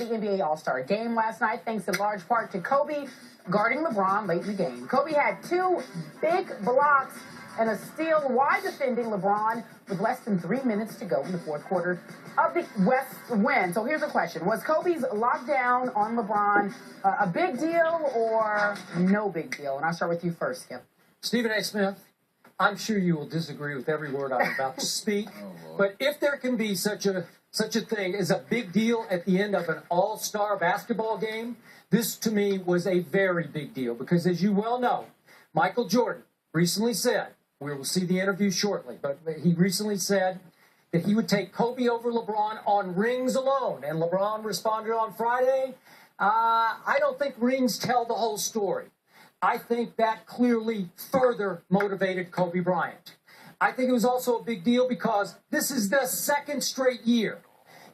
in the NBA All-Star game last night, thanks in large part to Kobe guarding LeBron late in the game. Kobe had 2 big blocks and a steal while defending LeBron with less than 3 minutes to go in the fourth quarter of the West win. So here's the question. Was Kobe's lockdown on LeBron a big deal or no big deal? And I'll start with you first, Skip. Stephen A. Smith, I'm sure you will disagree with every word I'm about to speak, but if there can be such a thing as a big deal at the end of an all-star basketball game, this to me was a very big deal because, as you well know, Michael Jordan recently said, we will see the interview shortly, but he recently said that he would take Kobe over LeBron on rings alone, and LeBron responded on Friday, I don't think rings tell the whole story. I think that clearly further motivated Kobe Bryant. I think it was also a big deal because this is the second straight year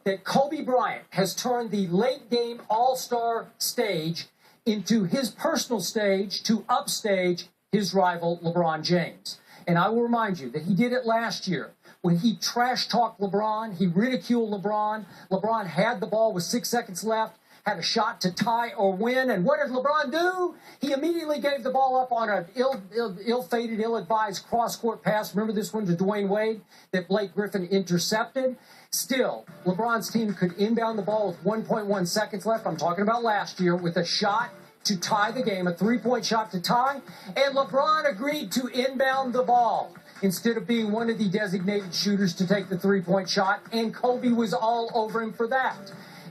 that Kobe Bryant has turned the late game all-star stage into his personal stage to upstage his rival LeBron James. And I will remind you that he did it last year when he trash-talked LeBron, he ridiculed LeBron. LeBron had the ball with 6 seconds left, had a shot to tie or win, and what did LeBron do? He immediately gave the ball up on an ill-fated, ill-advised cross-court pass. Remember this one to Dwayne Wade that Blake Griffin intercepted? Still, LeBron's team could inbound the ball with 1.1 seconds left. I'm talking about last year with a shot to tie the game, a 3-point shot to tie, and LeBron agreed to inbound the ball instead of being one of the designated shooters to take the 3-point shot, and Kobe was all over him for that.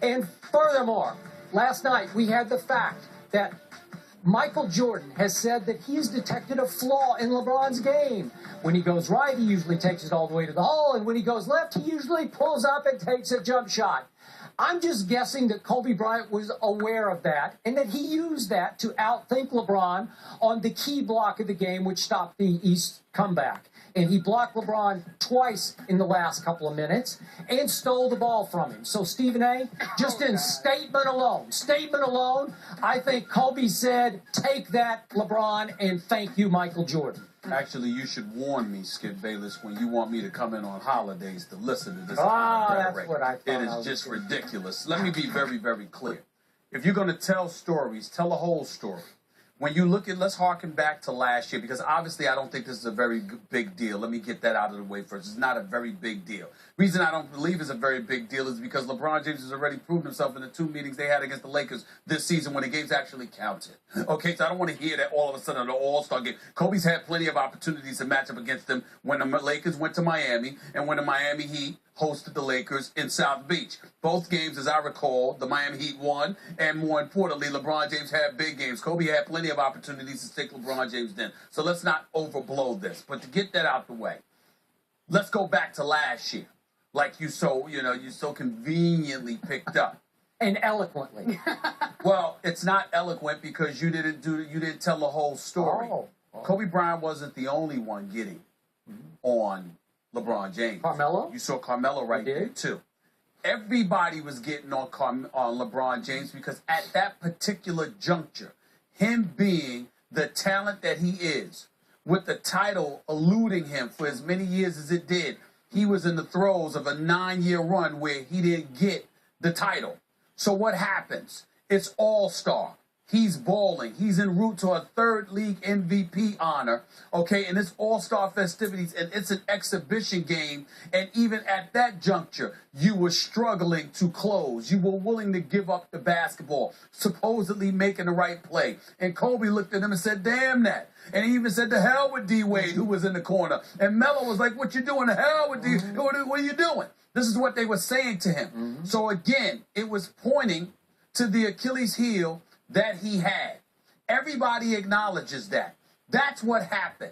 And furthermore, last night we had the fact that Michael Jordan has said that he's detected a flaw in LeBron's game. When he goes right, he usually takes it all the way to the hole, and when he goes left, he usually pulls up and takes a jump shot. I'm just guessing that Kobe Bryant was aware of that and that he used that to outthink LeBron on the key block of the game, which stopped the East comeback. And he blocked LeBron twice in the last couple of minutes and stole the ball from him. So, Stephen A., just in statement alone, I think Kobe said, take that, LeBron, and thank you, Michael Jordan. Actually, you should warn me, Skip Bayless, when you want me to come in on holidays to listen to this. That's what I thought. It is just ridiculous. Let me be very, very clear. If you're going to tell stories, tell a whole story. When you look at, let's harken back to last year, because obviously I don't think this is a very big deal. Let me get that out of the way first. It's not a very big deal. Reason I don't believe it's a very big deal is because LeBron James has already proven himself in the 2 meetings they had against the Lakers this season when the games actually counted. Okay, so I don't want to hear that all of a sudden the All-Star game. Kobe's had plenty of opportunities to match up against them when the Lakers went to Miami and when the Miami Heat hosted the Lakers in South Beach. Both games, as I recall, the Miami Heat won, and more importantly, LeBron James had big games. Kobe had plenty of opportunities to stick LeBron James in. So let's not overblow this. But to get that out the way, let's go back to last year, like you so conveniently picked up. And eloquently. Well, it's not eloquent because you didn't tell the whole story. Kobe Bryant wasn't the only one getting on LeBron James. Carmelo? You saw Carmelo right there, too. Everybody was getting on LeBron James because at that particular juncture, him being the talent that he is, with the title eluding him for as many years as it did, he was in the throes of a 9-year run where he didn't get the title. So what happens? It's all-star. He's balling. He's en route to a 3rd league MVP honor, okay? And it's all-star festivities, and it's an exhibition game. And even at that juncture, you were struggling to close. You were willing to give up the basketball, supposedly making the right play. And Kobe looked at him and said, damn that. And he even said, to hell with D-Wade, who was in the corner. And Melo was like, what you doing? To hell with D. What are you doing? This is what they were saying to him. So again, it was pointing to the Achilles heel that he had. Everybody acknowledges that. That's what happened.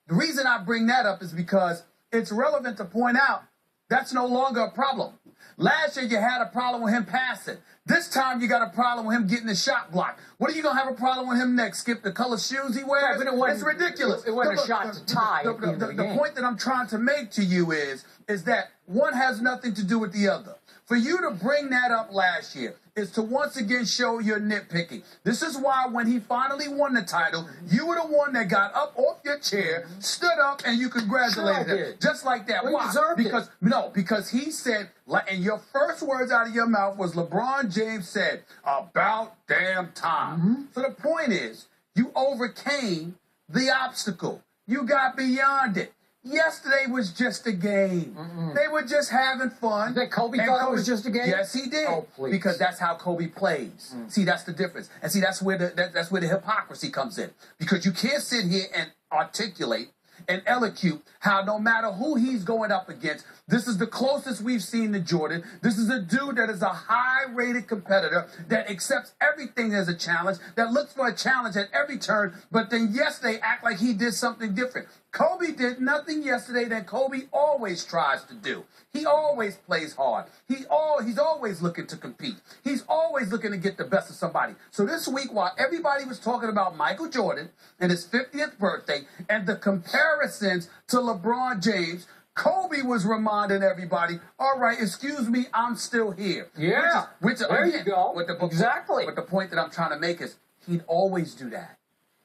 The reason I bring that up is because it's relevant to point out that's no longer a problem. Last year you had a problem with him passing. This time you got a problem with him getting the shot blocked. What are you going to have a problem with him next? Skip the color shoes he wears? It's ridiculous. It wasn't a shot to tie. The point that I'm trying to make to you is that one has nothing to do with the other. For you to bring that up last year is to once again show your nitpicking. This is why when he finally won the title, you were the one that got up off your chair, stood up, and you congratulated him. Just like that. Well, Why? Because he said, and your first words out of your mouth was LeBron James said, about damn time. So the point is, you overcame the obstacle. You got beyond it. Yesterday was just a game. They were just having fun. That Kobe thought it was just a game? Yes, he did. Oh, please. Because that's how Kobe plays. See, that's the difference. And see, that's where the hypocrisy comes in. Because you can't sit here and articulate and elocute how no matter who he's going up against, this is the closest we've seen to Jordan. This is a dude that is a high-rated competitor that accepts everything as a challenge, that looks for a challenge at every turn, but then yesterday act like he did something different. Kobe did nothing yesterday that Kobe always tries to do. He always plays hard. He's always looking to compete. He's always looking to get the best of somebody. So this week, while everybody was talking about Michael Jordan and his 50th birthday and the comparisons to LeBron James, Kobe was reminding everybody, all right, excuse me, I'm still here. Yeah, there you go. Exactly. But the point that I'm trying to make is he'd always do that.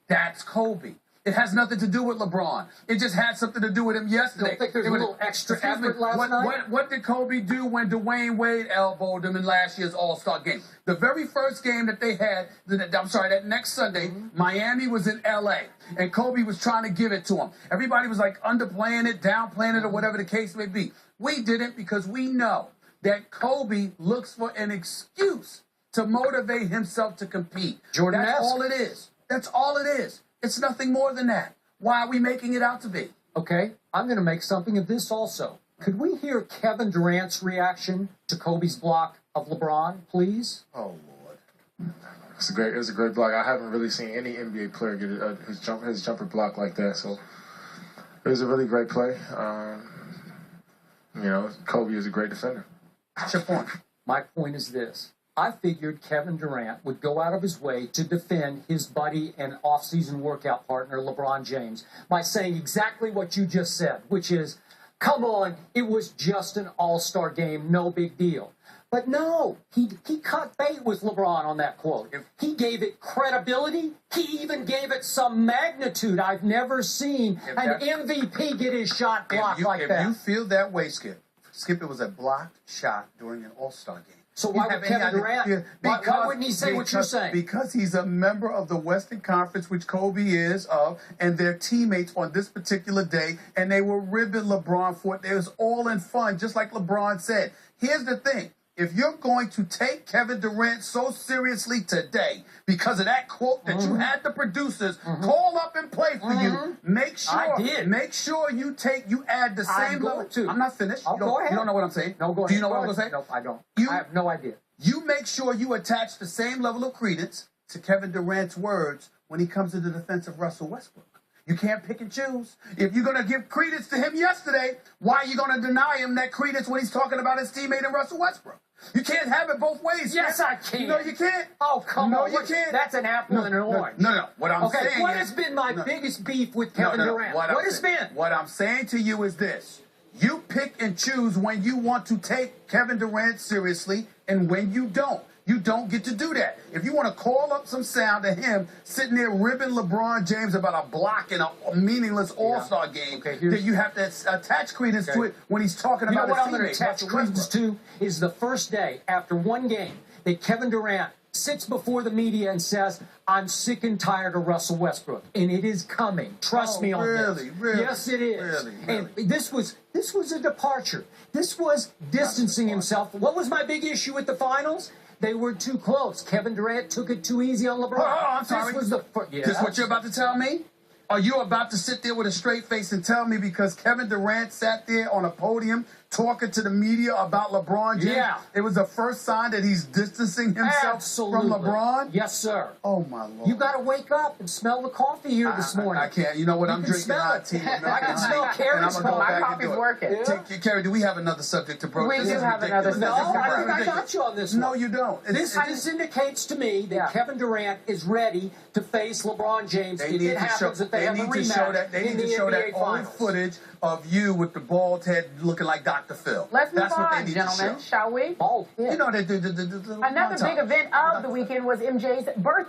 That's Kobe. It has nothing to do with LeBron. It just had something to do with him yesterday. Don't think there's a little extra effort last night? What did Kobe do when Dwayne Wade elbowed him in last year's All-Star game? The very first game that they had, that next Sunday, Miami was in L.A., and Kobe was trying to give it to him. Everybody was like underplaying it, downplaying it, or whatever the case may be. We didn't because we know that Kobe looks for an excuse to motivate himself to compete. Jordan-esque. That's all it is. That's all it is. It's nothing more than that. Why are we making it out to be? Okay, I'm going to make something of this also. Could we hear Kevin Durant's reaction to Kobe's block of LeBron, please? Oh, Lord. It was a great block. I haven't really seen any NBA player get his jumper block like that. So it was a really great play. Kobe is a great defender. What's your point? My point is this. I figured Kevin Durant would go out of his way to defend his buddy and off-season workout partner, LeBron James, by saying exactly what you just said, which is, come on, it was just an all-star game, no big deal. But no, he cut bait with LeBron on that quote. He gave it credibility. He even gave it some magnitude. I've never seen an MVP get his shot blocked like that. If you feel that way, Skip, it was a blocked shot during an all-star game. So why would Kevin Durant, why wouldn't he say what you're saying? Because he's a member of the Western Conference, which Kobe is of, and they're teammates on this particular day, and they were ribbing LeBron for it. It was all in fun, just like LeBron said. Here's the thing. If you're going to take Kevin Durant so seriously today because of that quote that you had the producers call up and play for you, make sure you add the same level to. I'm not finished. Go ahead. You don't know what I'm saying? No, go ahead. Do you know what I'm going to say? No, I don't. I have no idea. You make sure you attach the same level of credence to Kevin Durant's words when he comes to the defense of Russell Westbrook. You can't pick and choose. If you're going to give credence to him yesterday, why are you going to deny him that credence when he's talking about his teammate in Russell Westbrook? You can't have it both ways. Yes, I can. No, you can't. Oh, come on. No, you can't. That's an apple and an orange. No. What I'm saying what has been my biggest beef with Kevin Durant? What has been? What I'm saying to you is this. You pick and choose when you want to take Kevin Durant seriously and when you don't. You don't get to do that. If you want to call up some sound to him sitting there ribbing LeBron James about a block in a meaningless All-Star game, then you have to attach credence to it when he's talking about his teammates. What I'm going to attach credence to is the first day after one game that Kevin Durant sits before the media and says, I'm sick and tired of Russell Westbrook, and it is coming. Trust me on this. Really? Yes, it is. Really? And this was a departure. This was distancing himself. What was my big issue with the finals? They were too close. Kevin Durant took it too easy on LeBron. Oh, I'm sorry. This was the This is what you're about to tell me? Are you about to sit there with a straight face and tell me because Kevin Durant sat there on a podium talking to the media about LeBron James? Yeah. It was the first sign that he's distancing himself from LeBron? Yes, sir. Oh, my Lord. You got to wake up and smell the coffee here this morning. I can't. You know what? I'm drinking hot tea. I can smell Carrie's coffee. My coffee's working. Carrie, do we have another subject to broach? We do have another subject to broach. No, I think I got you on this one. No, you don't. This indicates to me that Kevin Durant is ready to face LeBron James if it happens that they have a rematch They need to show that old footage of you with the bald head looking like Dr. Dr. Phil. Let's move That's what they on, need gentlemen, to show. shall we? Bald head. You know, they do the Another big montage. event of the weekend was MJ's birthday.